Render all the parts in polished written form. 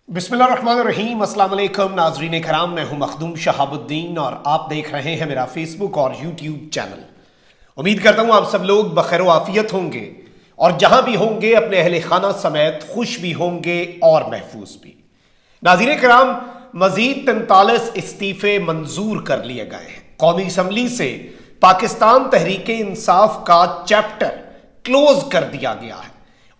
बिस्मिल्लाहिर्रहमानिर्रहीम। अस्सलाम वालेकुम नाज़रीन कराम, मैं हूं मखदूम शहाबुद्दीन और आप देख रहे हैं मेरा फेसबुक और यूट्यूब चैनल। उम्मीद करता हूं आप सब लोग बखैर आफियत होंगे और जहां भी होंगे अपने अहले खाना समेत खुश भी होंगे और महफूज भी। नाज़रीन कराम, मजीद 43 इस्तीफे मंजूर कर लिए गए हैं। कौमी असम्बली से पाकिस्तान तहरीक इंसाफ का चैप्टर क्लोज कर दिया गया है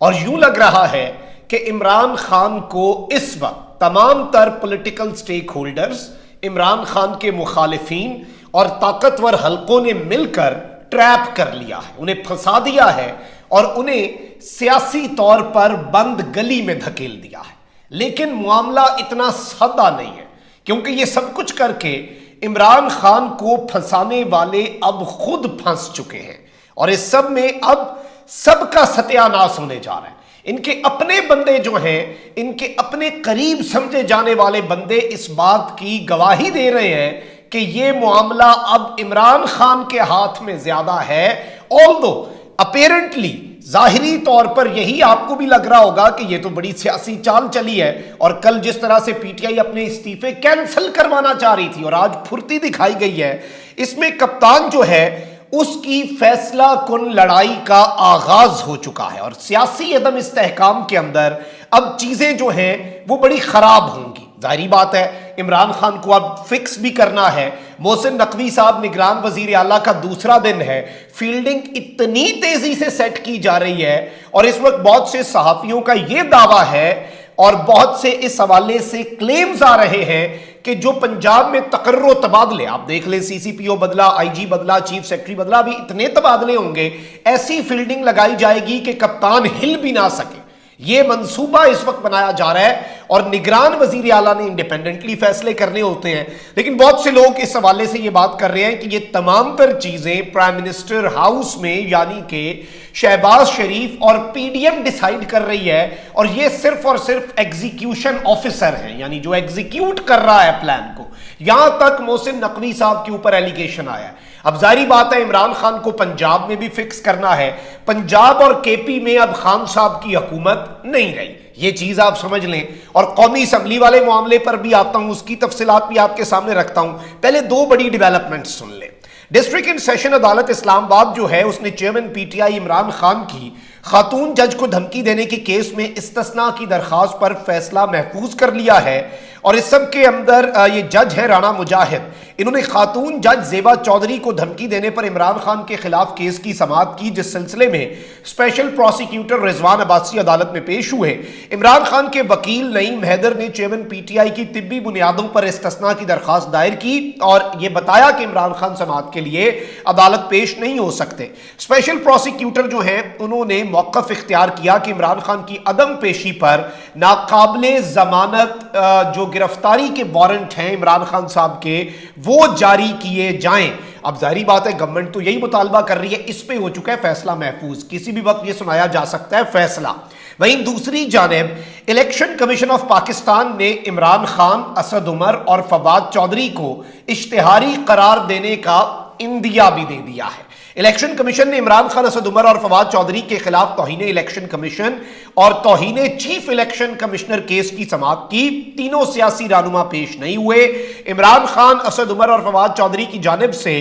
और यूं लग रहा है कि इमरान खान को इस वक्त तमाम तर political stake holders, Imran Khan के मुखालिफिन और ताकतवर हलकों ने मिलकर ट्रैप कर लिया है, उन्हें फंसा दिया है और उन्हें सियासी तौर पर बंद गली में धकेल दिया है। लेकिन मामला इतना सादा नहीं है, क्योंकि ये सब कुछ करके इमरान खान को फंसाने वाले अब खुद फंस चुके हैं और इस सब में अब सबका सत्यानाश होने जा रहा है। इनके अपने बंदे जो हैं, इनके अपने करीब समझे जाने वाले बंदे इस बात की गवाही दे रहे हैं कि यह मामला अब इमरान खान के हाथ में ज्यादा है। ऑल्दो अपेरेंटली जाहिरी तौर पर यही आपको भी लग रहा होगा कि यह तो बड़ी सियासी चाल चली है और कल जिस तरह से पीटीआई अपने इस्तीफे कैंसिल करवाना चाह रही थी और आज फुर्ती दिखाई गई है, इसमें कप्तान जो है उसकी फैसला कुन लड़ाई का आगाज हो चुका है और सियासी अदम इस्तेहकाम के अंदर अब चीजें जो हैं वो बड़ी खराब होंगी। जाहिर बात है, इमरान खान को अब फिक्स भी करना है। मोहसिन नकवी साहब निगरान वजीर आला का दूसरा दिन है, फील्डिंग इतनी तेजी से सेट की जा रही है और इस वक्त बहुत से सहाफियों का यह दावा है और बहुत से इस हवाले से क्लेम्स आ रहे हैं कि जो पंजाब में तकर्रो तबादले, आप देख लें, सीसीपीओ बदला, आईजी बदला, चीफ सेक्रेटरी बदला, अभी इतने तबादले होंगे, ऐसी फील्डिंग लगाई जाएगी कि कप्तान हिल भी ना सके। यह मंसूबा इस वक्त बनाया जा रहा है और निगरान वजीर आला ने इंडिपेंडेंटली फैसले करने होते हैं। लेकिन बहुत से लोग इस हवाले से यह बात कर रहे हैं कि ये तमाम तर चीजें प्राइम मिनिस्टर हाउस में यानी कि शहबाज शरीफ और पीडीएम डिसाइड कर रही है और ये सिर्फ और सिर्फ एग्जीक्यूशन ऑफिसर है, यानी जो एग्जीक्यूट कर रहा है प्लान को। यहां तक मोहसिन नकवी साहब के ऊपर एलिगेशन आया है। अब जाहिर बात है, इमरान खान को पंजाब में भी फिक्स करना है। पंजाब और केपी में अब खान साहब की हुकूमत नहीं रही, ये चीज आप समझ लें। और कौमी असम्बली वाले मामले पर भी आता हूं, उसकी तफसीलात भी आपके सामने रखता हूं। पहले दो बड़ी डेवलपमेंट सुन लें। डिस्ट्रिक्ट एंड सेशन अदालत इस्लामाबाद जो है, उसने चेयरमैन पीटीआई इमरान खान की खातून जज को धमकी देने के केस में इस्तिस्ना की दरखास्त पर फैसला महफूज कर लिया है और इस सब के अंदर ये जज है राणा मुजाहिद। इन्होंने खातून जज जेबा चौधरी को धमकी देने पर इमरान खान के खिलाफ केस की समाअत की, जिस सिलसिले में स्पेशल प्रोसिक्यूटर रिजवान अब्बासी अदालत में पेश हुए। इमरान खान के वकील नईम हैदर ने चेयरमैन पीटीआई की तिब्बी बुनियादों पर इस्तिस्ना की दरखास्त दायर की और यह बताया कि इमरान खान समाअत के लिए अदालत पेश नहीं हो सकते। स्पेशल प्रोसिक्यूटर जो है, उन्होंने मौक़िफ़ इख्तियार किया कि इमरान खान की अदम पेशी पर नाकाबिले जमानत जो गिरफ्तारी के वारंट हैं इमरान खान साहब के, वो जारी किए जाएं। अब जाहिर बात है, गवर्नमेंट तो यही मुतालबा कर रही है, इस पे हो चुका है फैसला महफूज, किसी भी वक्त ये सुनाया जा सकता है फैसला। वहीं दूसरी जानिब इलेक्शन कमीशन ऑफ पाकिस्तान ने इमरान खान, असद उमर और फवाद चौधरी को इश्तिहारी करार देने का इंदिया भी दे दिया है। इलेक्शन कमीशन ने इमरान खान, असद उमर और फवाद चौधरी के खिलाफ तौहीन इलेक्शन कमीशन और तौहीन चीफ इलेक्शन कमिश्नर केस की समाअत की। तीनों सियासी रहनुमा पेश नहीं हुए। इमरान खान, असद उमर और फवाद चौधरी की जानिब से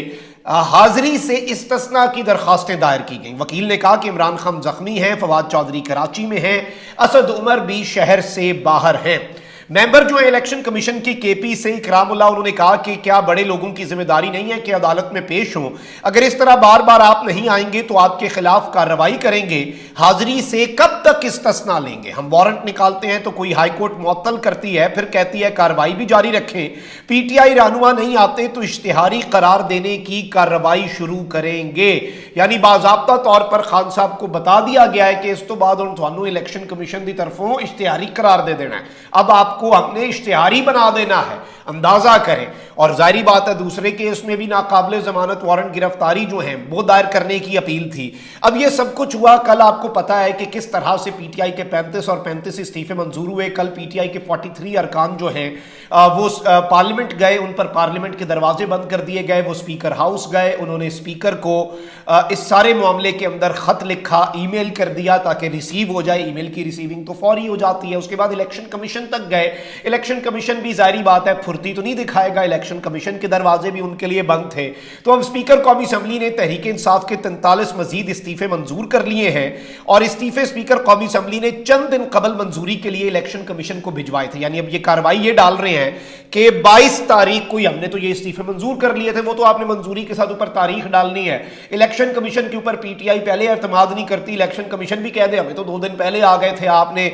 हाजिरी से इस्तिस्ना की दरखास्तें दायर की गई। वकील ने कहा कि इमरान खान जख्मी हैं, फवाद चौधरी कराची में हैं, असद उमर भी शहर से बाहर हैं। मेंबर जो है इलेक्शन कमीशन की केपी से इकरामुल्लाह, उन्होंने कहा कि क्या बड़े लोगों की जिम्मेदारी नहीं है कि अदालत में पेश हों? अगर इस तरह बार बार आप नहीं आएंगे तो आपके खिलाफ कार्रवाई करेंगे। हाजिरी से कब तक इस्तिस्ना लेंगे? हम वारंट निकालते हैं तो कोई हाई कोर्ट मुअत्तल करती है, फिर कहती है कार्रवाई भी जारी रखें। पीटीआई रहनुमा नहीं आते तो इश्तिहारी करार देने की कार्रवाई शुरू करेंगे। यानी बाज़ाब्ता तौर पर खान साहब को बता दिया गया है कि इस तो बाद थानू इलेक्शन कमीशन की तरफों इश्तिहारी करार दे देना है। अब आपको हमने इश्तिहारी बना देना है, अंदाजा करें। اور ظاہری بات ہے دوسرے کیس میں بھی ناقابل ضمانت وارنٹ گرفتاری جو ہیں وہ دائر کرنے کی اپیل تھی. اب یہ سب کچھ ہوا. کل آپ کو پتا ہے کہ کس طرح سے پی ٹی آئی کے 35 اور 35 استعفے منظور ہوئے. کل پی ٹی آئی کے 43 ارکان جو ہیں وہ پارلیمنٹ گئے, ان پر پارلیمنٹ کے دروازے بند کر دیے گئے. وہ اسپیکر ہاؤس گئے, انہوں نے اسپیکر کو اس سارے معاملے کے اندر خط لکھا, ای میل کر دیا تاکہ ریسیو ہو جائے. ای میل کی ریسیونگ تو فوری ہو جاتی ہے. اس کے بعد الیکشن کمیشن تک گئے. الیکشن کمیشن بھی ظاہری بات ہے پھرتی تو نہیں دکھائے گا, الیکشن کمیشن کے دروازے بھی ان کے لیے بند تھے. تو اب اسپیکر قومی اسمبلی نے تحریک انصاف کے 43 مزید استعفے منظور کر لیے ہیں, اور استعفے اسپیکر قومی اسمبلی نے چند دن قبل منظوری کے لیے الیکشن کمیشن کو بھجوائے تھے. یعنی اب یہ کارروائی یہ ڈال رہے ہیں کہ 22 تاریخ کو ہی ہم نے تو یہ استعفے منظور کر لیے تھے, وہ تو آپ نے منظوری کے ساتھ اوپر تاریخ ڈالنی ہے. الیکشن کمیشن کے اوپر پی ٹی آئی پہلے اعتماد نہیں کرتی, الیکشن کمیشن بھی کہہ دے ہمیں تو 2 دن پہلے آ گئے تھے, آپ نے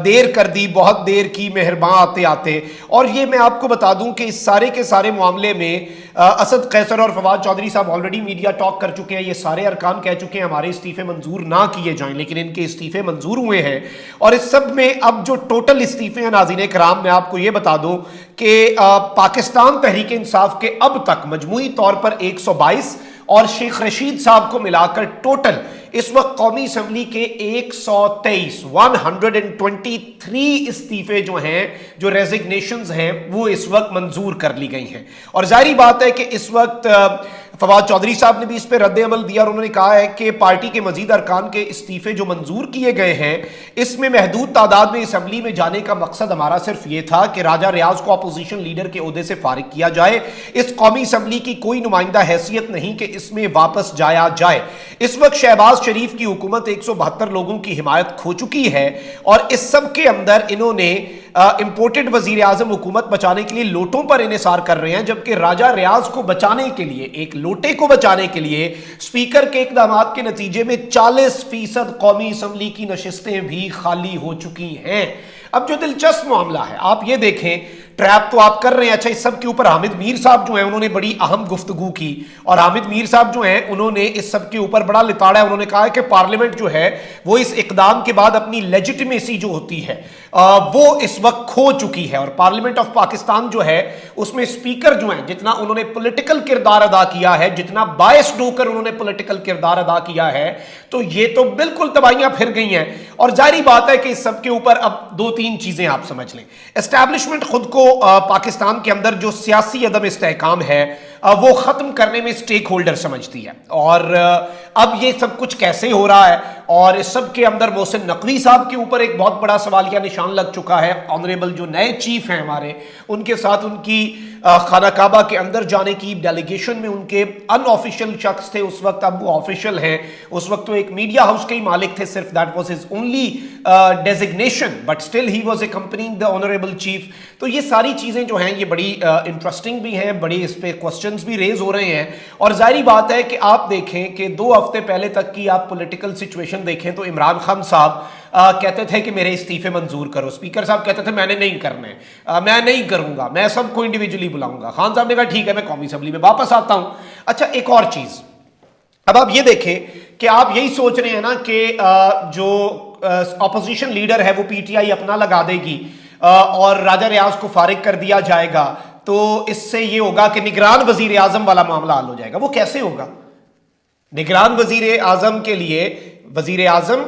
دیر کر دی, بہت دیر کی, مہرباں آتے آتے. اور یہ میں آپ کو بتا دوں کہ اس سارے کے سارے معاملے میں اسد قیصر اور فواد چودھری صاحب آلریڈی میڈیا ٹاک کر چکے ہیں. یہ سارے ارکان کہہ چکے ہیں ہمارے استعفے منظور نہ کیے جائیں, لیکن ان کے استعفے منظور ہوئے ہیں. اور اس سب میں اب جو ٹوٹل استعفے ہیں ناظرین کرام, میں آپ کو یہ بتا دوں کہ پاکستان تحریک انصاف کے اب تک مجموعی طور پر 122 اور شیخ رشید صاحب کو ملا کر ٹوٹل اس وقت قومی اسمبلی کے 123 استعفے جو ہیں, جو ریزگنیشنز ہیں, وہ اس وقت منظور کر لی گئی ہیں. اور ظاہری بات ہے کہ اس وقت فواد چودھری صاحب نے بھی اس پہ رد عمل دیا, اور انہوں نے کہا ہے کہ پارٹی کے مزید ارکان کے استعفے جو منظور کیے گئے ہیں, اس میں محدود تعداد میں اسمبلی میں جانے کا مقصد ہمارا صرف یہ تھا کہ راجہ ریاض کو اپوزیشن لیڈر کے عہدے سے فارغ کیا جائے. اس قومی اسمبلی کی کوئی نمائندہ حیثیت نہیں کہ اس میں واپس جایا جائے. اس وقت شہباز شریف کی حکومت 172 لوگوں کی حمایت کھو چکی ہے, اور اس سب کے اندر انہوں نے امپورٹڈ وزیر اعظم حکومت بچانے کے لیے لوٹوں پر انحصار کر رہے ہیں, جبکہ راجہ ریاض کو بچانے کے لیے, ایک لوٹے کو بچانے کے لیے اسپیکر کے اقدامات کے نتیجے میں 40% قومی اسمبلی کی نشستیں بھی خالی ہو چکی ہیں. اب جو دلچسپ معاملہ ہے آپ یہ دیکھیں, ٹریپ تو آپ کر رہے ہیں. اچھا, اس سب کے اوپر حامد میر صاحب جو ہیں انہوں نے بڑی اہم گفتگو کی, اور حامد میر صاحب جو ہیں انہوں نے اس سب کے اوپر بڑا لتاڑا ہے. انہوں نے کہا کہ پارلیمنٹ جو ہے وہ اس اقدام کے بعد اپنی لیجیٹمیسی جو ہوتی ہے وہ اس وقت کھو چکی ہے, اور پارلیمنٹ آف پاکستان جو ہے اس میں اسپیکر جو ہیں جتنا انہوں نے پولیٹیکل کردار ادا کیا ہے, جتنا باعث ہو کر انہوں نے پولیٹیکل کردار ادا کیا ہے, تو یہ تو بالکل تباہیاں پھر گئی ہیں. اور ظاہری بات ہے کہ اس سب کے اوپر اب 2-3 چیزیں آپ سمجھ لیں. اسٹیبلشمنٹ خود کو پاکستان کے اندر جو سیاسی عدم استحکام ہے وہ ختم کرنے میں سٹیک ہولڈر سمجھتی ہے, اور اب یہ سب کچھ کیسے ہو رہا ہے, اور اس سب کے اندر محسن نقوی صاحب کے اوپر ایک بہت بڑا سوالیہ نشان لگ چکا ہے. آنریبل جو نئے چیف ہیں ہمارے, ان کے ساتھ ان کی خانہ کعبہ کے اندر جانے کی ڈیلیگیشن میں ان کے ان آفیشیل شخص تھے اس وقت, اب وہ آفیشیل ہیں. اس وقت تو ایک میڈیا ہاؤس کے ہی مالک تھے صرف, that was his only designation, but still he was accompanying the honourable chief. تو یہ ساری چیزیں جو ہیں یہ بڑی انٹرسٹنگ بھی ہیں, بڑی اس پہ کوسچنز بھی ریز ہو رہے ہیں. اور ظاہری بات ہے کہ آپ دیکھیں کہ 2 ہفتے پہلے تک کی آپ پولیٹیکل سچویشن دیکھیں تو عمران خان صاحب کہتے تھے کہ میرے استعفے منظور کرو, اسپیکر صاحب کہتے تھے میں نے نہیں کرنے, میں نہیں کروں گا, میں سب کو انڈیویجولی بلاؤں گا. خان صاحب نے کہا ٹھیک ہے میں قومی اسمبلی میں واپس آتا ہوں. اچھا, ایک اور چیز, اب آپ یہ دیکھیں کہ آپ یہی سوچ رہے ہیں نا کہ جو اپوزیشن لیڈر ہے وہ پی ٹی آئی اپنا لگا دے گی اور راجہ ریاض کو فارغ کر دیا جائے گا, تو اس سے یہ ہوگا کہ نگران وزیر اعظم والا معاملہ حل ہو جائے گا. وہ کیسے ہوگا؟ نگران وزیر اعظم کے لیے وزیر اعظم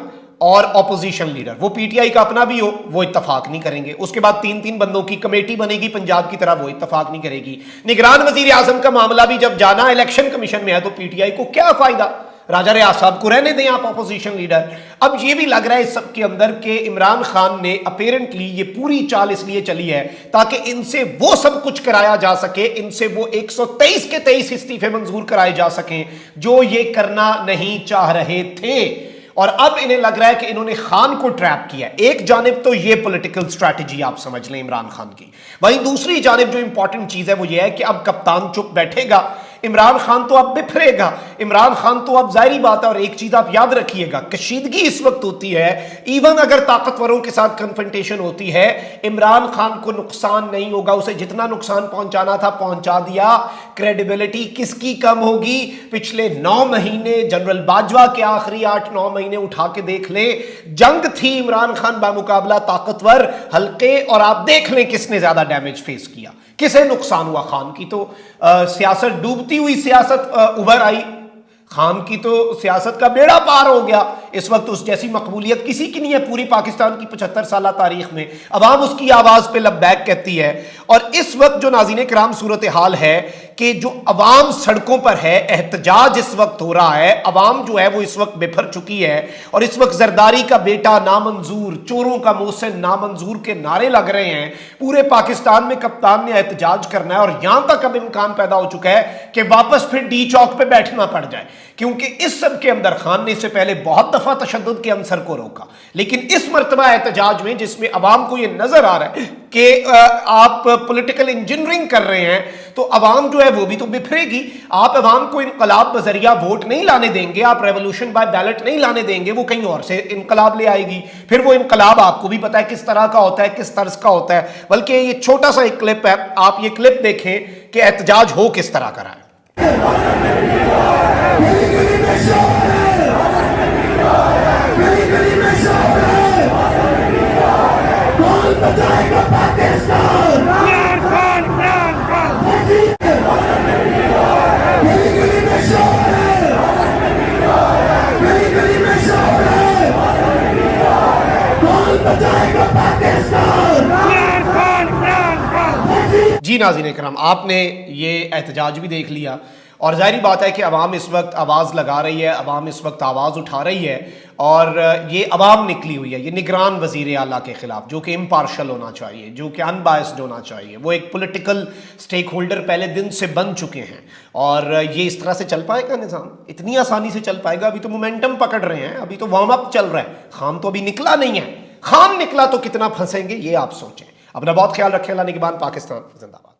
اور اپوزیشن لیڈر, وہ پی ٹی آئی کا اپنا بھی ہو, وہ اتفاق نہیں کریں گے. اس کے بعد 3 بندوں کی کمیٹی بنے گی پنجاب کی طرح, وہ اتفاق نہیں کرے گی. نگران وزیر اعظم کا معاملہ بھی جب جانا الیکشن کمیشن میں ہے تو پی ٹی آئی کو کیا فائدہ؟ راجہ ریاض صاحب کو رہنے دیں آپ اپوزیشن لیڈر. اب یہ بھی لگ رہا ہے اس سب کے اندر کہ عمران خان نے اپیرنٹلی یہ پوری چال اس لیے چلی ہے تاکہ ان سے وہ سب کچھ کرایا جا سکے, ان سے وہ 123 کے 23 استعفے منظور کرائے جا سکیں جو یہ کرنا نہیں چاہ رہے تھے. اور اب انہیں لگ رہا ہے کہ انہوں نے خان کو ٹریپ کیا. ایک جانب تو یہ پولیٹیکل سٹریٹجی آپ سمجھ لیں عمران خان کی, وہیں دوسری جانب جو امپورٹنٹ چیز ہے وہ یہ ہے کہ اب کپتان چپ بیٹھے گا. इमरान खान तो अब बिफरेगा, इमरान खान तो अब जाहिर बात है। और एक चीज आप याद रखिएगा, कशीदगी इस वक्त होती है, इवन अगर ताकतवरों के साथ कन्फ्रंटेशन होती है, इमरान खान को नुकसान नहीं होगा, उसे जितना नुकसान पहुंचाना था पहुंचा दिया। क्रेडिबिलिटी किसकी कम होगी? पिछले 9 महीने जनरल बाजवा के आखिरी 8-9 महीने उठा के देख ले, जंग थी इमरान खान बामुकाबला ताकतवर हल्के, और आप देख लें किसने ज्यादा डैमेज फेस किया, किसे नुकसान हुआ। खान की तो सियासत, डूबती हुई सियासत उभर आई, खान की तो सियासत का बेड़ा पार हो गया। इस वक्त उस जैसी मकबूलियत किसी की नहीं है पूरी पाकिस्तान की 75 साल तारीख में। अवाम उसकी आवाज पे लब्बैक कहती है। और इस वक्त जो नाज़रीन किराम सूरत हाल है कि जो अवाम सड़कों पर है, एहतजाज इस वक्त हो रहा है, अवाम जो है वो इस वक्त बिफर चुकी है, और इस वक्त जरदारी का बेटा नामंजूर, चोरों का मोहसिन नामंजूर के नारे लग रहे हैं। पूरे पाकिस्तान में कप्तान ने एहतजाज करना है, और यहां तक अब इम्कान पैदा हो चुका है कि वापस फिर डी चौक पे बैठना पड़ जाए, क्योंकि इस सब के अंदर खान ने इससे पहले बहुत दफा तशद्दुद के अंसर को रोका, लेकिन इस मर्तबा एहतजाज में जिसमें अवाम को यह नजर आ रहा है कि आप पॉलिटिकल इंजीनियरिंग कर रहे हैं, तो अवाम जो है वो भी तो बिफरेगी। आप अवाम को इनकलाब बजरिया वोट नहीं लाने देंगे, आप रेवोल्यूशन बाय बैलेट नहीं लाने देंगे, वो कहीं और से इनकलाब ले आएगी। फिर वो इनकलाब आपको भी पता है किस तरह का होता है, किस तर्ज का होता है। बल्कि ये छोटा सा एक क्लिप है, आप ये क्लिप देखें कि एहतजाज हो किस तरह का रहा है। जी नाज़रीन इकराम, आपने ये एहतजाज भी देख लिया, और जाहिर बात है कि अवाम इस वक्त आवाज़ लगा रही है, अवाम इस वक्त आवाज़ उठा रही है, और ये अवाम निकली हुई है ये निगरान वज़ीर आला के खिलाफ, जो कि इम्पार्शल होना चाहिए, जो कि अनबायस्ड होना चाहिए। वो एक पॉलिटिकल स्टेक होल्डर पहले दिन से बन चुके हैं, और ये इस तरह से चल पाएगा निज़ाम? इतनी आसानी से चल पाएगा? अभी तो मोमेंटम पकड़ रहे हैं, अभी तो वार्म अप चल रहा है। खान तो अभी निकला नहीं है, खान निकला तो कितना फंसेंगे ये आप सोचें। अपना बहुत ख्याल रखें। अल्लाह निगहबान। पाकिस्तान जिंदाबाद।